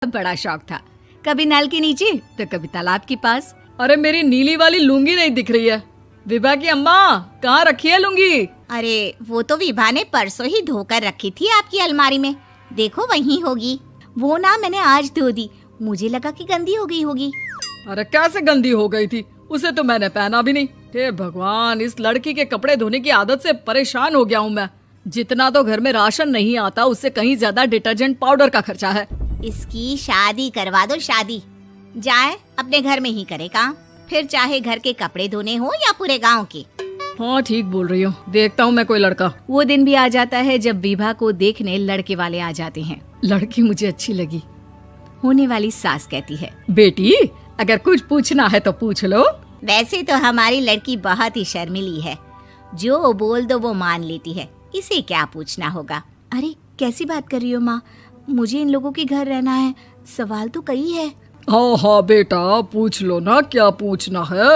बड़ा शौक था, कभी नल के नीचे तो कभी तालाब के पास। अरे मेरी नीली वाली लुंगी नहीं दिख रही है। विभा की अम्मा, कहाँ रखी है लुंगी? अरे वो तो विभा ने परसों ही धोकर रखी थी आपकी अलमारी में, देखो वहीं होगी। वो ना मैंने आज धो दी, मुझे लगा कि गंदी हो गई होगी। अरे कैसे गंदी हो गई थी, उसे तो मैंने पहना भी नहीं। हे भगवान, इस लड़की के कपड़े धोने की आदत से परेशान हो गया हूँ मैं। जितना तो घर में राशन नहीं आता उससे कहीं ज्यादा डिटर्जेंट पाउडर का खर्चा है। इसकी शादी करवा दो, शादी जाए अपने घर में ही करे काम, फिर चाहे घर के कपड़े धोने हो या पूरे गांव के। हाँ ठीक बोल रही हो, देखता हूँ मैं कोई लड़का। वो दिन भी आ जाता है जब विभा को देखने लड़के वाले आ जाते हैं। लड़की मुझे अच्छी लगी। होने वाली सास कहती है, बेटी अगर कुछ पूछना है तो पूछ लो। वैसे तो हमारी लड़की बहुत ही शर्मीली है, जो बोल दो वो मान लेती है, इसे क्या पूछना होगा। अरे कैसी बात कर रही हो माँ, मुझे इन लोगों के घर रहना है, सवाल तो कई है। हाँ हाँ बेटा, पूछ लो ना, क्या पूछना है।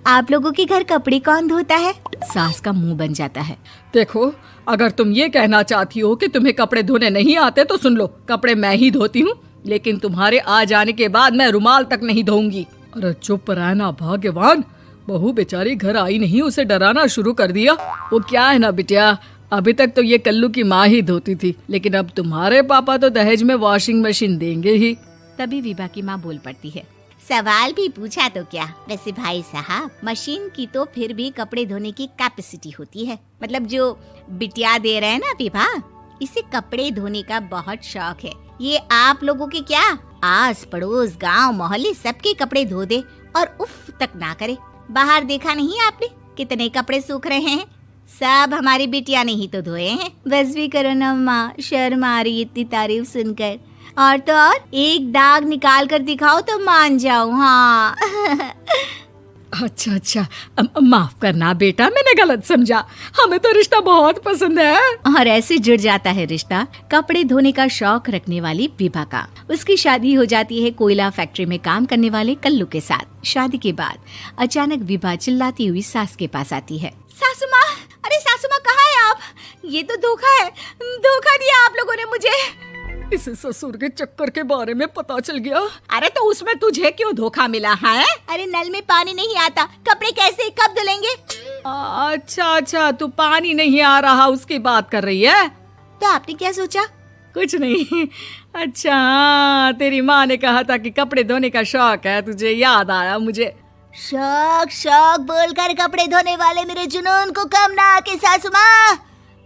आप लोगों के घर कपड़े कौन धोता है? सास का मुंह बन जाता है। देखो, अगर तुम ये कहना चाहती हो कि तुम्हें कपड़े धोने नहीं आते तो सुन लो, कपड़े मैं ही धोती हूँ, लेकिन तुम्हारे आ जाने के बाद मैं रुमाल तक नहीं धोऊंगी। अरे चुप रहना भाग्यवान, बहू बेचारी घर आई नहीं, उसे डराना शुरू कर दिया। वो क्या है ना बिटिया, अभी तक तो ये कल्लू की माँ ही धोती थी, लेकिन अब तुम्हारे पापा तो दहेज में वॉशिंग मशीन देंगे ही। तभी विभा की माँ बोल पड़ती है, सवाल भी पूछा तो क्या। वैसे भाई साहब, मशीन की तो फिर भी कपड़े धोने की कैपेसिटी होती है, मतलब जो बिटिया दे रहे हैं ना विभा, इसे कपड़े धोने का बहुत शौक है। ये आप लोगों के क्या, आस पड़ोस गांव मोहल्ले सबके कपड़े धो दे और उफ तक ना करे। बाहर देखा नहीं आपने कितने कपड़े सूख रहे हैं, सब हमारी बिटिया ने ही तो धोए हैं। बस भी करो ना माँ, शर्म आ रही इतनी तारीफ सुनकर। और तो और एक दाग निकाल कर दिखाओ तो मान जाओ। हाँ अच्छा अच्छा, माफ करना बेटा, मैंने गलत समझा, हमें तो रिश्ता बहुत पसंद है। और ऐसे जुड़ जाता है रिश्ता कपड़े धोने का शौक रखने वाली विभा का। उसकी शादी हो जाती है कोयला फैक्ट्री में काम करने वाले कल्लू के साथ। शादी के बाद अचानक विभा चिल्लाती हुई सास के पास आती है। सासू माँ, अरे सासू माँ कहाँ है आप? ये तो धोखा है, धोखा दिया आप लोगों ने मुझे। इसे ससुर के चक्कर के बारे में पता चल गया। अरे तो उसमें तुझे क्यों धोखा मिला है? अरे नल में पानी नहीं आता, कपड़े कैसे कब धुलेंगे? अच्छा अच्छा, तू पानी नहीं आ रहा उसकी बात कर रही है। तो आपने क्या सोचा? कुछ नहीं। अच्छा हाँ, तेरी माँ ने कहा था कि कपड़े धोने का शौक है तुझे, याद आया मुझे। शौक शौक बोलकर कपड़े धोने वाले मेरे जुनून को कम ना आके सासू माँ,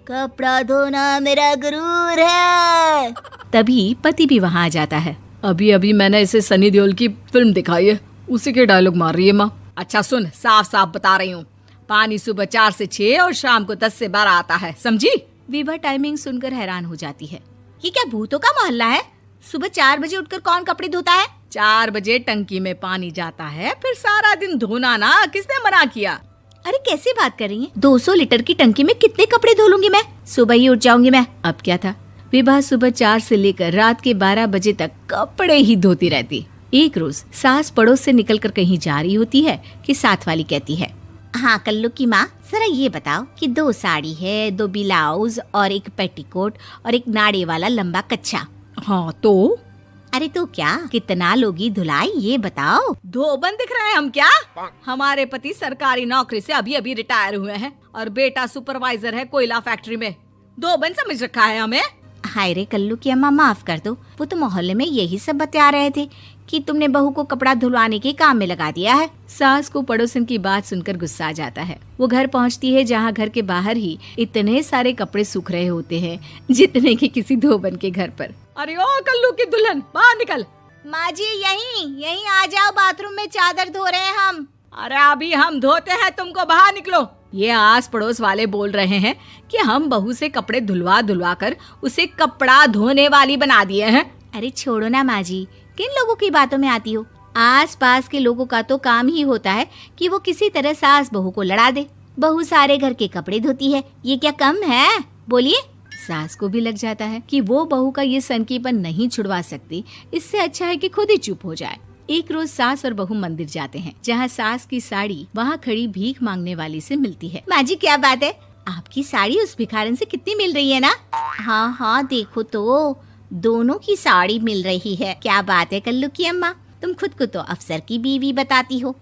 कपड़ा धोना मेरा गुरूर है। तभी पति भी वहाँ आ जाता है। अभी अभी मैंने इसे सनी देओल की फिल्म दिखाई है, उसी के डायलॉग मार रही है माँ। अच्छा सुन, साफ साफ बता रही हूँ, पानी सुबह 4 से 6 और शाम को 10 से 12 आता है, समझी? विभा टाइमिंग सुनकर हैरान हो जाती है। ये क्या भूतों का मोहल्ला है? सुबह 4 बजे उठकर कौन कपड़े धोता है? 4 बजे टंकी में पानी जाता है, फिर सारा दिन धोना ना, किसने मना किया? अरे कैसी बात कर रही हैं? 200 लीटर की टंकी में कितने कपड़े धो लूंगी मैं, सुबह ही उठ जाऊंगी मैं। अब क्या था, विभा सुबह 4 से लेकर रात के 12 बजे तक कपड़े ही धोती रहती। एक रोज सास पड़ोस से निकलकर कहीं जा रही होती है कि साथ वाली कहती है, हाँ कल्लू की माँ, जरा ये बताओ कि 2 साड़ी है, 2 ब्लाउज और एक पेटीकोट और एक नाड़े वाला लंबा कच्छा। हाँ तो? अरे तो क्या, कितना लोगी धुलाई ये बताओ। धोबन दिख रहे हैं हम क्या? हमारे पति सरकारी नौकरी से अभी अभी रिटायर हुए हैं और बेटा सुपरवाइजर है कोयला फैक्ट्री में। धोबन समझ रखा है हमें? हाय रे कल्लू की अम्मा, माफ कर दो, वो तो मोहल्ले में यही सब बता रहे थे कि तुमने बहू को कपड़ा धुलवाने के काम में लगा दिया है। सास को पड़ोसन की बात सुनकर गुस्सा आ जाता है। वो घर पहुंचती है जहां घर के बाहर ही इतने सारे कपड़े सूख रहे होते हैं जितने कि किसी धोबन के घर पर। अरे ओ कल्लू की दुल्हन, बाहर निकल। माँ जी यहीं आ जाओ, बाथरूम में चादर धो रहे हैं हम। अरे अभी हम धोते हैं, तुमको बाहर निकलो। ये आस पड़ोस वाले बोल रहे हैं कि हम बहू से कपड़े धुलवा धुलवा कर उसे कपड़ा धोने वाली बना दिए हैं। अरे छोड़ो ना माँ जी, किन लोगों की बातों में आती हो? आस पास के लोगों का तो काम ही होता है कि वो किसी तरह सास बहू को लड़ा दे। बहू सारे घर के कपड़े धोती है, ये क्या कम है? बोलिए। सास को भी लग जाता है कि वो बहू का ये सनकीपन नहीं छुड़वा सकती, इससे अच्छा है कि खुद ही चुप हो जाए। एक रोज सास और बहू मंदिर जाते हैं, जहाँ सास की साड़ी वहाँ खड़ी भीख मांगने वाली से मिलती है। माँ जी क्या बात है, आपकी साड़ी उस भिखारन से कितनी मिल रही है ना? हाँ हाँ देखो तो, दोनों की साड़ी मिल रही है। क्या बात है कल्लू की अम्मा, तुम खुद को तो अफसर की बीवी बताती हो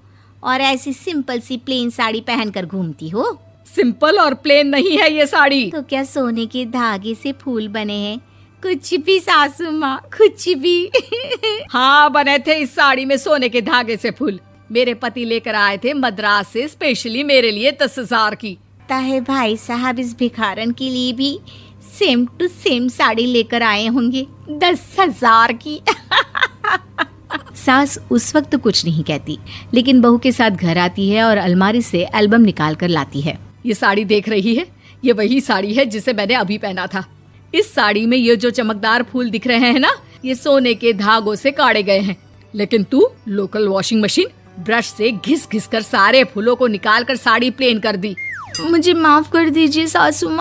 और ऐसी सिंपल सी प्लेन साड़ी पहनकर घूमती हो। सिंपल और प्लेन नहीं है ये साड़ी। तो क्या सोने के धागे से फूल बने हैं? कुछ भी सासू माँ, कुछ भी। हाँ, बने थे इस साड़ी में सोने के धागे से फूल। मेरे पति लेकर आए थे मद्रास से स्पेशली मेरे लिए 10,000 की। ताहे भाई साहब इस भिखारन के लिए भी सेम टू सेम साड़ी लेकर आए होंगे 10,000 की। सास उस वक्त तो कुछ नहीं कहती, लेकिन बहू के साथ घर आती है और अलमारी से एल्बम निकाल कर लाती है। ये साड़ी देख रही है, ये वही साड़ी है जिसे मैंने अभी पहना था। इस साड़ी में ये जो चमकदार फूल दिख रहे हैं ना, ये सोने के धागों से काढ़े गए हैं। लेकिन तू लोकल वॉशिंग मशीन ब्रश से घिस घिस कर सारे फूलों को निकाल कर साड़ी प्लेन कर दी। मुझे माफ कर दीजिए सासू माँ।